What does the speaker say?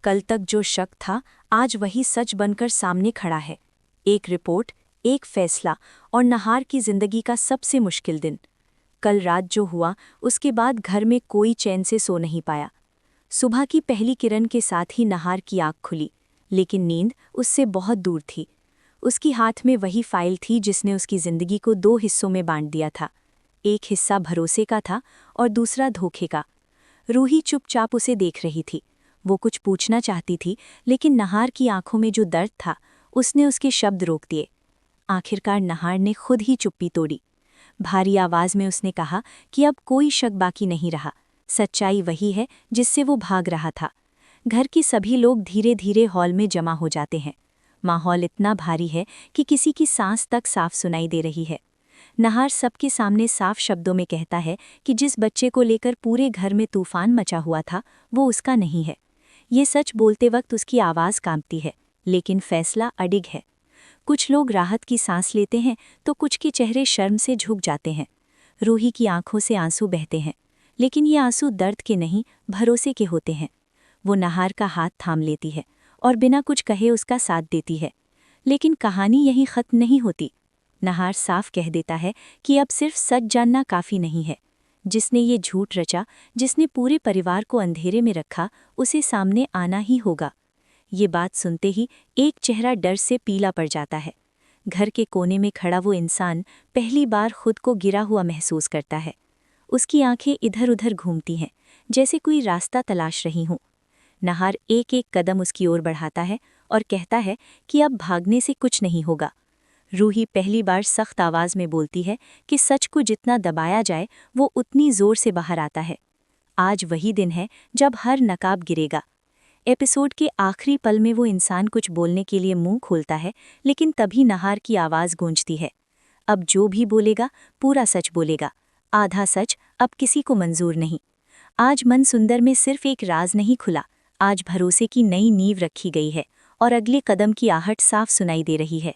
कल तक जो शक था आज वही सच बनकर सामने खड़ा है। एक रिपोर्ट, एक फैसला और नहार की जिंदगी का सबसे मुश्किल दिन। कल रात जो हुआ उसके बाद घर में कोई चैन से सो नहीं पाया। सुबह की पहली किरण के साथ ही नहार की आंख खुली, लेकिन नींद उससे बहुत दूर थी। उसकी हाथ में वही फाइल थी जिसने उसकी जिंदगी को दो हिस्सों में बांट दिया था। एक हिस्सा भरोसे का था और दूसरा धोखे का। रूही चुपचाप उसे देख रही थी। वो कुछ पूछना चाहती थी, लेकिन नहार की आंखों में जो दर्द था उसने उसके शब्द रोक दिए। आखिरकार नहार ने खुद ही चुप्पी तोड़ी। भारी आवाज में उसने कहा कि अब कोई शक बाकी नहीं रहा। सच्चाई वही है जिससे वो भाग रहा था। घर के सभी लोग धीरे धीरे हॉल में जमा हो जाते हैं। माहौल इतना भारी है कि किसी की सांस तक साफ सुनाई दे रही है। नहार सबके सामने साफ शब्दों में कहता है कि जिस बच्चे को लेकर पूरे घर में तूफान मचा हुआ था वो उसका नहीं है। ये सच बोलते वक्त उसकी आवाज़ कांपती है, लेकिन फैसला अडिग है। कुछ लोग राहत की सांस लेते हैं तो कुछ के चेहरे शर्म से झुक जाते हैं। रूही की आंखों से आंसू बहते हैं, लेकिन ये आंसू दर्द के नहीं, भरोसे के होते हैं। वो नहार का हाथ थाम लेती है और बिना कुछ कहे उसका साथ देती है। लेकिन कहानी यहीं ख़त्म नहीं होती। नहार साफ कह देता है कि अब सिर्फ सच जानना काफ़ी नहीं है। जिसने ये झूठ रचा, जिसने पूरे परिवार को अंधेरे में रखा, उसे सामने आना ही होगा। ये बात सुनते ही एक चेहरा डर से पीला पड़ जाता है। घर के कोने में खड़ा वो इंसान पहली बार खुद को गिरा हुआ महसूस करता है। उसकी आंखें इधर उधर घूमती हैं, जैसे कोई रास्ता तलाश रही हूँ। नहार एक एक कदम उसकी ओर बढ़ाता है और कहता है कि अब भागने से कुछ नहीं होगा। रूही पहली बार सख्त आवाज़ में बोलती है कि सच को जितना दबाया जाए वो उतनी जोर से बाहर आता है। आज वही दिन है जब हर नकाब गिरेगा। एपिसोड के आखिरी पल में वो इंसान कुछ बोलने के लिए मुंह खोलता है, लेकिन तभी नहार की आवाज़ गूंजती है। अब जो भी बोलेगा पूरा सच बोलेगा। आधा सच अब किसी को मंजूर नहीं। आज मन सुंदर में सिर्फ एक राज नहीं खुला, आज भरोसे की नई नींव रखी गई है और अगले कदम की आहट साफ सुनाई दे रही है।